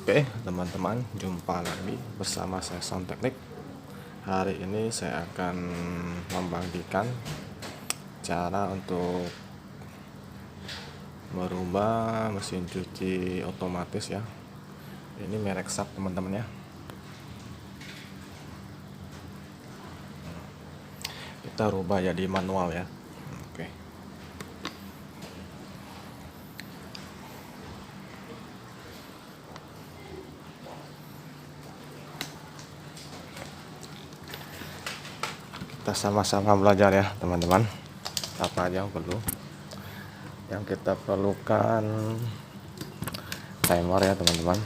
Oke teman-teman, jumpa lagi bersama saya Sound Teknik. Hari ini saya akan membagikan cara untuk merubah mesin cuci otomatis ya. Ini merek SAP teman-teman ya. Kita rubah jadi manual ya. Oke. Kita sama-sama belajar ya teman-teman, apa aja yang perlu. Yang kita perlukan timer ya teman-teman.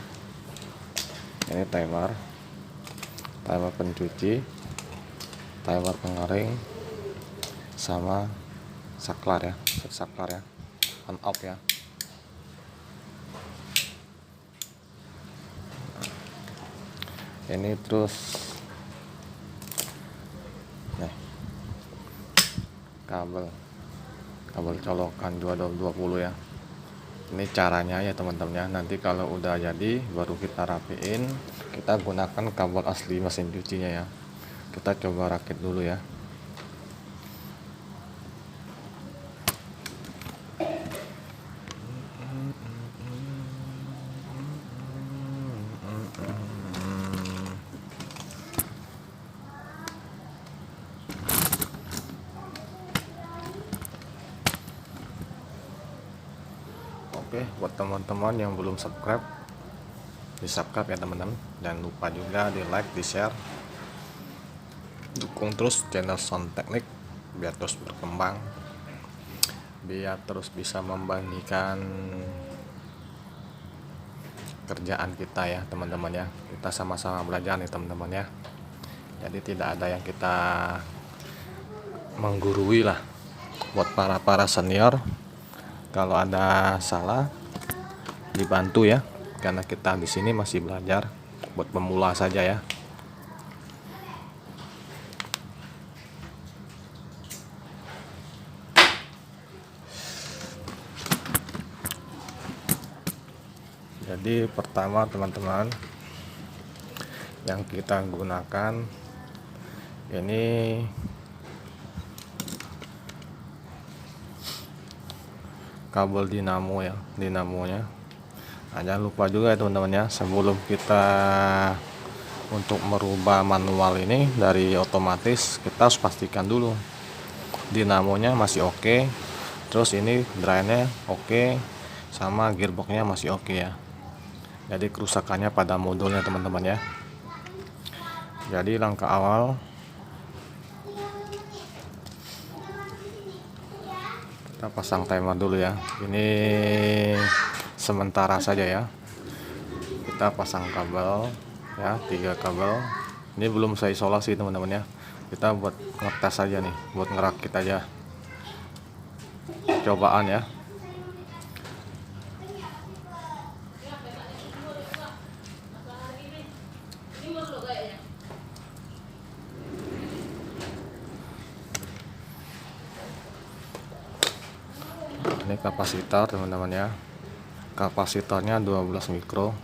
Ini timer pencuci, timer pengering, sama saklar ya, saklar ya, on off ya. Ini terus nih kabel colokan 2220 ya. Ini caranya ya teman-teman ya. Nanti kalau udah jadi baru kita rapiin, kita gunakan kabel asli mesin cucinya ya. Kita coba rakit dulu ya. Oke, buat teman-teman yang belum subscribe, di subscribe ya teman-teman. Jangan lupa juga di like, di share. Dukung terus channel Sound Teknik biar terus berkembang, biar terus bisa membandingkan kerjaan kita ya teman-teman ya. Kita sama-sama belajar nih teman-teman ya. Jadi tidak ada yang kita menggurui lah. Buat para senior, kalau ada salah dibantu ya, karena kita di sini masih belajar, buat pemula saja ya. Jadi pertama teman-teman, yang kita gunakan ini kabel dinamo ya, dinamonya. Nah, jangan lupa juga ya teman-teman ya, sebelum kita untuk merubah manual ini dari otomatis, kita harus pastikan dulu dinamonya masih oke, terus ini drainnya oke, sama gearboxnya masih oke ya. Jadi kerusakannya pada modulnya teman-teman ya. Jadi langkah awal, kita pasang timer dulu ya. Ini sementara saja ya. Kita pasang kabel ya, 3 kabel. Ini belum saya isolasi teman-teman ya. Kita buat ngetes aja nih, buat ngerakit aja, cobaan ya. Ini kapasitor teman-teman ya, kapasitornya 12 mikro.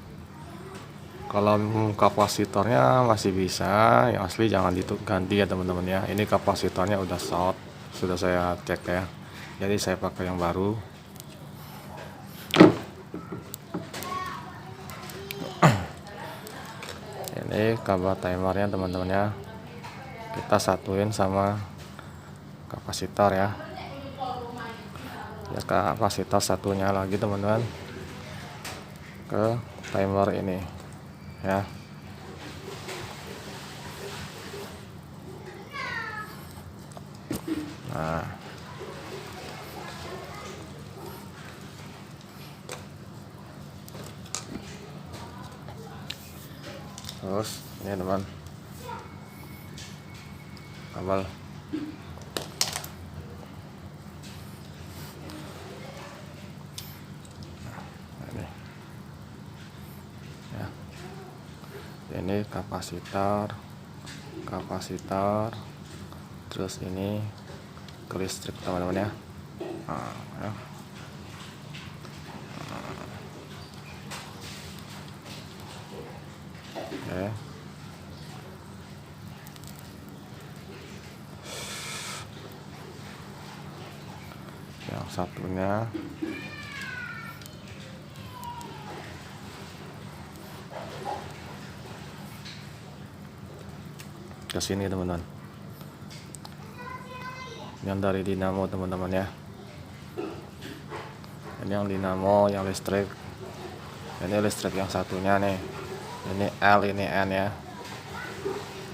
Kalau kapasitornya masih bisa, yang asli jangan diganti ya teman-teman ya. Ini kapasitornya udah short, sudah saya cek ya, jadi saya pakai yang baru. Ini kabel timernya teman-teman ya, kita satuin sama kapasitor ya. Ya, kapasitor satunya lagi teman-teman ke timer ini ya. Nah, terus ini teman, kabel ini kapasitor, terus ini ke listrik teman-teman ya. Nah, ya. Oke. Yang satunya ke sini teman-teman. Yang dari dinamo teman-teman ya. Ini yang dinamo, yang listrik. Ini listrik yang satunya nih. Ini L, ini N ya.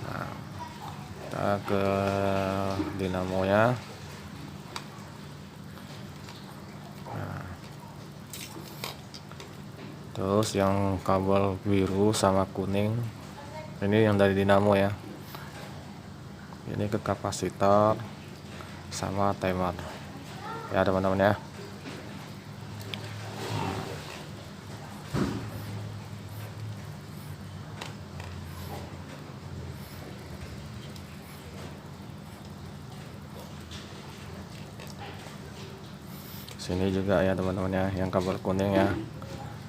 Nah, kita ke dinamonya. Nah, terus yang kabel biru sama kuning, ini yang dari dinamo ya. Ini ke kapasitor sama timer ya teman-teman ya. Sini juga ya teman-teman ya, yang kabel kuning ya,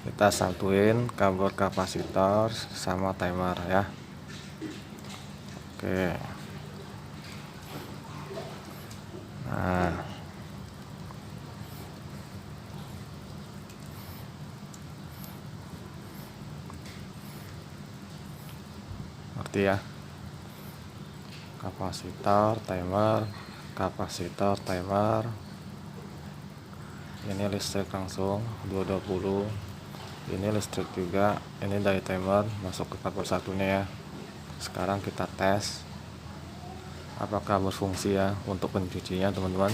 kita satuin kabel kapasitor sama timer ya. Oke. Nah, ngerti ya, kapasitor timer, kapasitor timer. Ini listrik langsung 220, ini listrik juga, ini dari timer masuk ke kabel satunya ya. Sekarang kita tes apakah berfungsi ya untuk pencucinya teman-teman.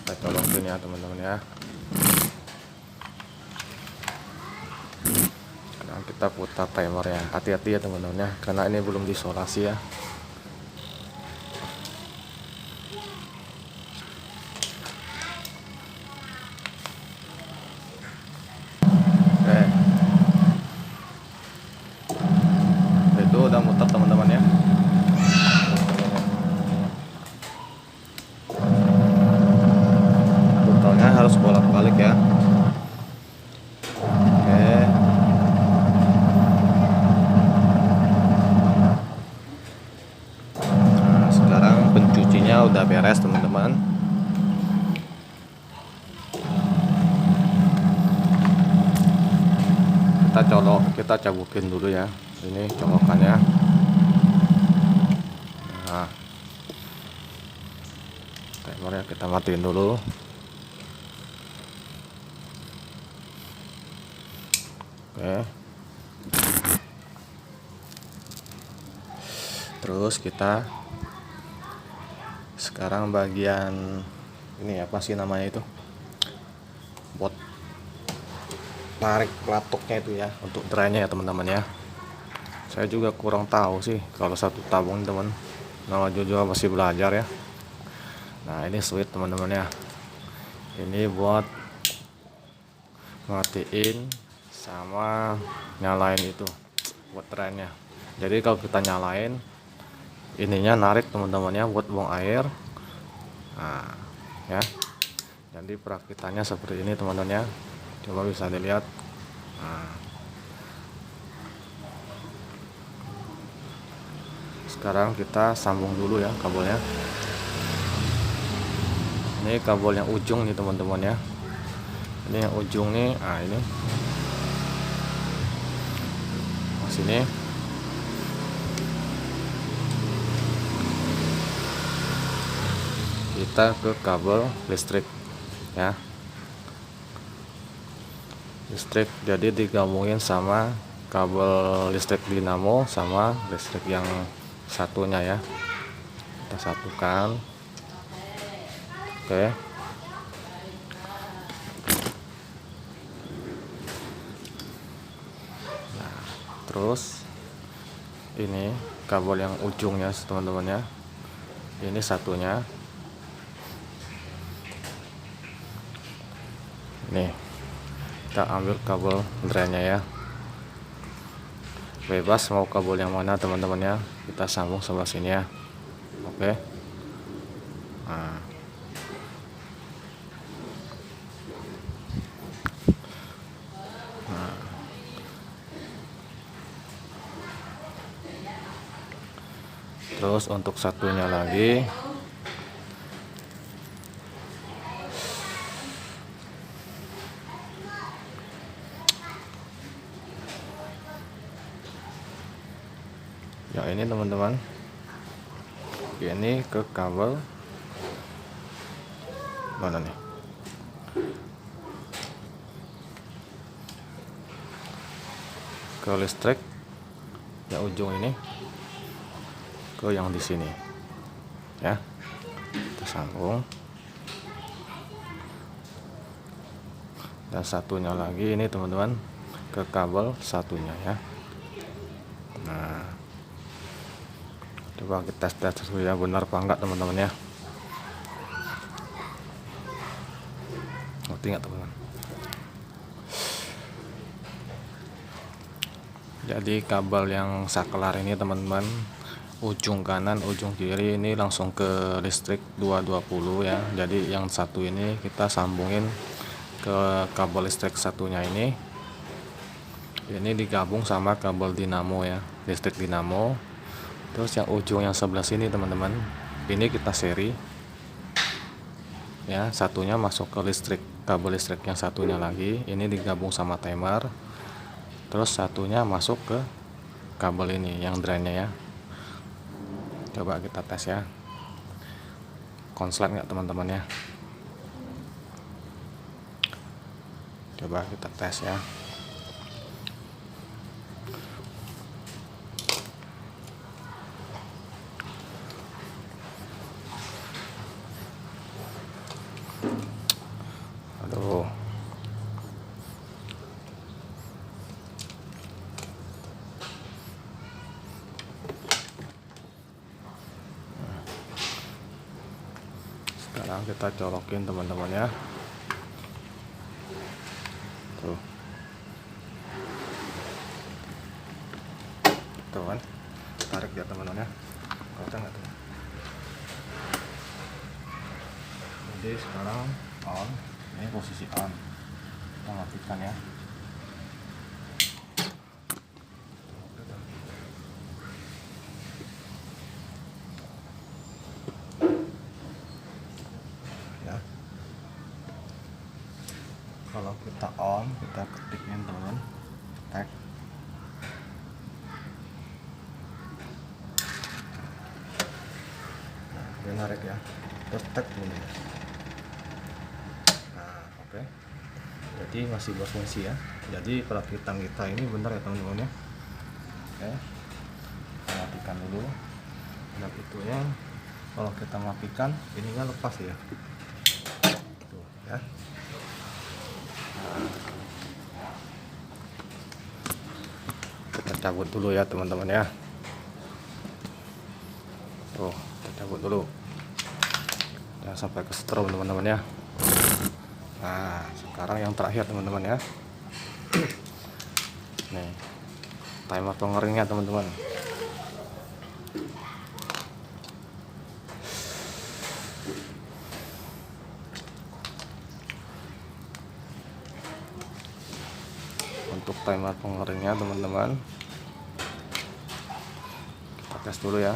Kita colokin ya teman-teman ya. Sekarang kita putar timer ya, hati-hati ya teman-teman ya, karena ini belum diisolasi ya. Oke, itu udah muter teman-teman ya. Putarnya harus bolak-balik ya. Oke. Nah, sekarang pencucinya udah beres teman-teman. Kita cabukin dulu ya, ini colokannya. Nah, timernya kita matiin dulu. Oke, terus kita sekarang bagian ini apa sih namanya itu, buat tarik pelatuknya itu ya, untuk drynya ya teman-teman ya. Saya juga kurang tahu sih kalau satu tabung teman, nama juga masih belajar ya. Nah, ini switch teman-teman ya, ini buat matiin sama nyalain itu buat drynya. Jadi kalau kita nyalain, ininya narik teman-teman ya, buat buang air. Nah ya, jadi perakitannya seperti ini teman-teman ya, coba bisa dilihat. Nah, sekarang kita sambung dulu ya kabelnya. Ini kabel yang ujung nih teman-teman ya, ini yang ujung nih. Nah, ini sini kita ke kabel listrik ya, listrik. Jadi digabungin sama kabel listrik dinamo sama listrik yang satunya ya, kita satukan. Oke, Terus ini kabel yang ujungnya teman-teman ya, ini satunya. Nih, kita ambil kabel drainnya ya, bebas mau kabel yang mana teman-teman ya, kita sambung sebelah sini ya. Oke. Nah, terus untuk satunya lagi ya, ini teman-teman, ini ke kabel mana nih, ke listrik yang ujung ini ke yang di sini ya, kita sambung. Dan satunya lagi ini teman-teman ke kabel satunya ya. Nah, coba kita tes dulu ya, benar apa enggak teman-teman ya. Ngerti nggak teman-teman? Jadi kabel yang saklar ini teman-teman, ujung kanan ujung kiri ini langsung ke listrik 220 ya. Jadi yang satu ini kita sambungin ke kabel listrik satunya ini digabung sama kabel dinamo ya, listrik dinamo. Terus yang ujung yang sebelah sini teman-teman, ini kita seri ya, satunya masuk ke listrik, kabel listrik yang satunya lagi ini digabung sama timer. Terus satunya masuk ke kabel ini yang drainnya ya. Coba kita tes ya, konslet nggak teman-teman ya. Coba kita tes ya. Aduh, sekarang kita colokin teman-teman ya. Tuh, tuh kan, tarik ya teman-teman ya, kencang nggak tuh. Jadi sekarang on, ini posisi on, kita matikan ya. Kalau kita on, kita ketiknya teman-teman, tag. Nah, dia narik ya, terus tag dulu. Nah, oke. Jadi masih berfungsi ya. Jadi perakitan kita ini benar ya teman-teman ya. Oke, kita matikan dulu. Dan itunya kalau kita matikan, ini kan lepas ya. Tuh ya. Kita cabut dulu ya teman-teman ya. Tuh, kita cabut dulu, jangan sampai ke strom teman-teman ya. Nah, sekarang yang terakhir teman-teman ya. Nih, timer pengeringnya teman-teman. Untuk timer pengeringnya teman-teman, kita tes dulu ya.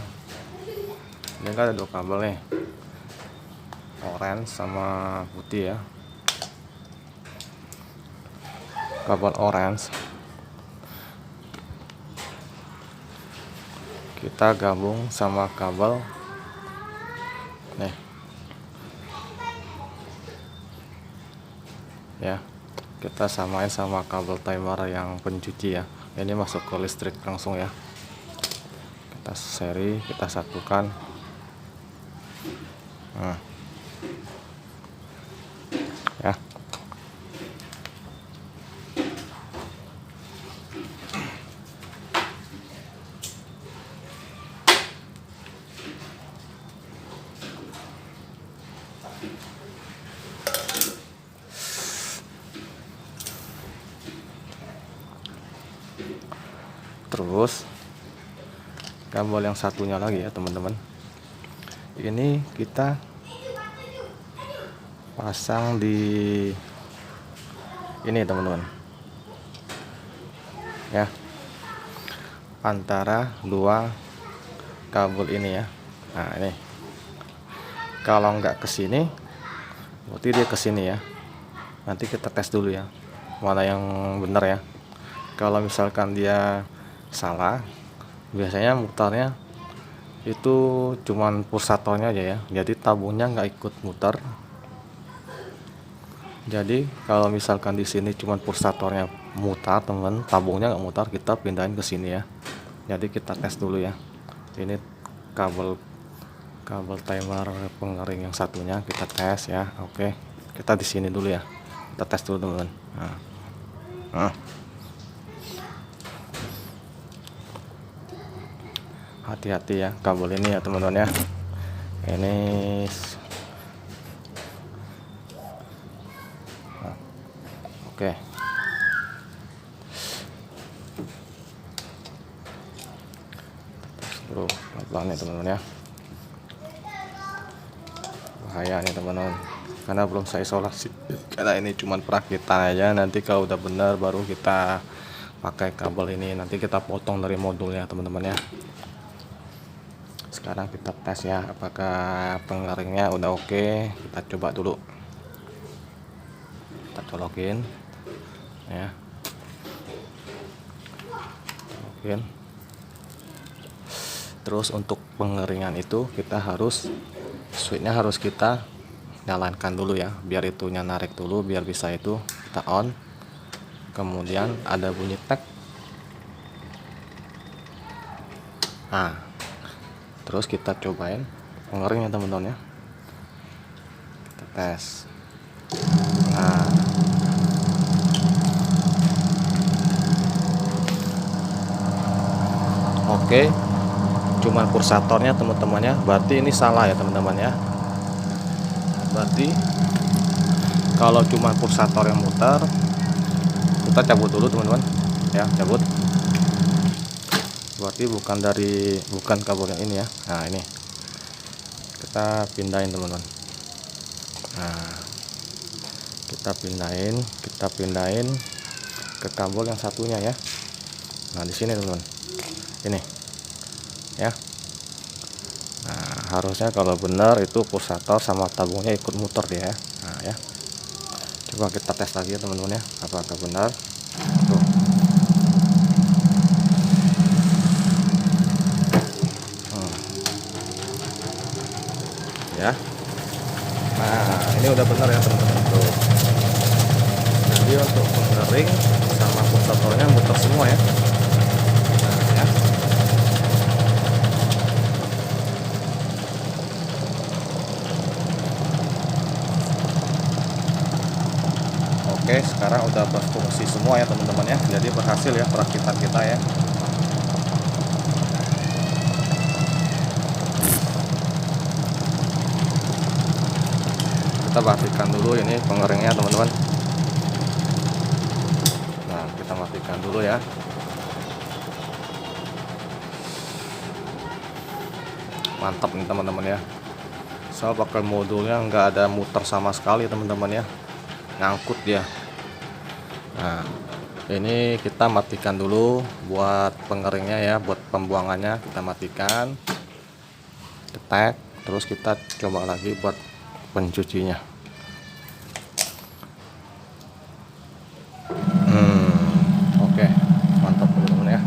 Ini kan ada dua kabel nih, orange sama putih ya. Kabel orange kita gabung sama kabel nih ya, kita samain sama kabel timer yang pencuci ya. Ini masuk ke listrik langsung ya. Kita seri, kita satukan. Nah, ya. Terus kabel yang satunya lagi ya teman-teman, ini kita pasang di ini teman-teman ya, antara dua kabel ini ya. Nah ini kalau nggak ke sini berarti dia ke sini ya. Nanti kita tes dulu ya mana yang benar ya. Kalau misalkan dia salah, biasanya mutarnya itu cuman pulsatornya aja ya, jadi tabungnya nggak ikut muter. Jadi kalau misalkan di sini cuman pulsatornya mutar teman, tabungnya nggak mutar, kita pindahin ke sini ya. Jadi kita tes dulu ya. Ini kabel timer pengering yang satunya kita tes ya. Oke, kita di sini dulu ya, kita tes dulu teman-teman. Nah. Hati-hati ya kabel ini ya teman-teman ya. Ini oke. Terus pelan-pelan nih teman-teman ya. Bahaya nih teman-teman, karena belum saya isolasi. Karena ini cuma perakitan aja. Nanti kalau udah benar baru kita pakai kabel ini. Nanti kita potong dari modulnya teman-teman ya. Sekarang kita tes ya, apakah pengeringnya udah oke. Kita coba dulu, kita colokin ya. Colokin. Terus untuk pengeringan itu kita harus switchnya harus kita nyalakan dulu ya, biar itunya narik dulu, biar bisa itu kita on. Kemudian ada bunyi tek. Nah terus kita cobain pengeringnya teman-teman ya, kita tes. Nah oke, cuman pulsatornya teman-teman ya, berarti ini salah ya teman-teman ya. Berarti kalau cuma pulsator yang muter, kita cabut dulu teman-teman ya, cabut. Berarti bukan kabel yang ini ya. Nah ini kita pindahin teman-teman. Nah kita pindahin ke kabel yang satunya ya. Nah di sini teman-teman, ini ya. Nah harusnya kalau benar itu pulsator sama tabungnya ikut muter dia ya. Nah ya, coba kita tes lagi ya teman-teman ya, apakah benar. Tuh. Ya. Nah ini udah benar ya teman-teman tuh. Jadi untuk pengering sama pulsatornya muter semua ya. Nah ya. Oke, sekarang udah berfungsi semua ya teman-teman ya. Jadi berhasil ya perakitan kita ya. Kita matikan dulu ini pengeringnya teman-teman. Nah kita matikan dulu ya. Mantap nih teman-teman ya. Saya pakai modulnya nggak ada muter sama sekali teman-teman ya, ngangkut dia. Nah ini kita matikan dulu buat pengeringnya ya, buat pembuangannya kita matikan, detek. Terus kita coba lagi buat pencucinya. Oke, mantap teman-teman ya.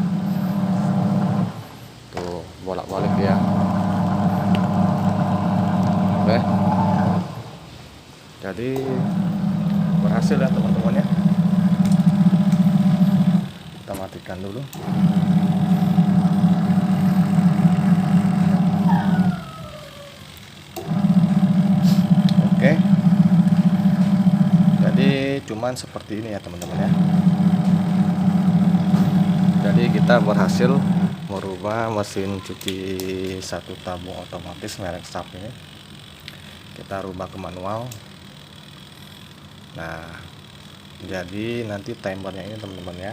Tuh bolak-balik ya. Oke, jadi berhasil ya teman-teman ya. Kita matikan dulu. Oke, jadi cuman seperti ini ya teman-teman ya. Jadi kita berhasil merubah mesin cuci satu tabung otomatis merek Sharp ini, kita rubah ke manual. Nah jadi nanti timernya ini teman-teman ya,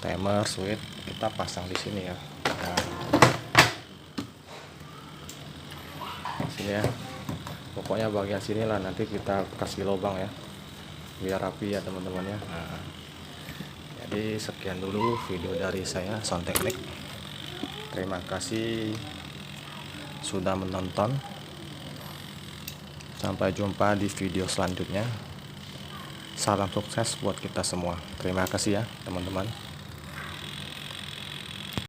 timer, switch kita pasang di sini ya. Nah, sini ya. Pokoknya bagian sinilah nanti kita kasih lubang ya, biar rapi ya teman-teman ya. Nah, jadi sekian dulu video dari saya, Sound Teknik. Terima kasih sudah menonton. Sampai jumpa di video selanjutnya. Salam sukses buat kita semua. Terima kasih ya teman-teman.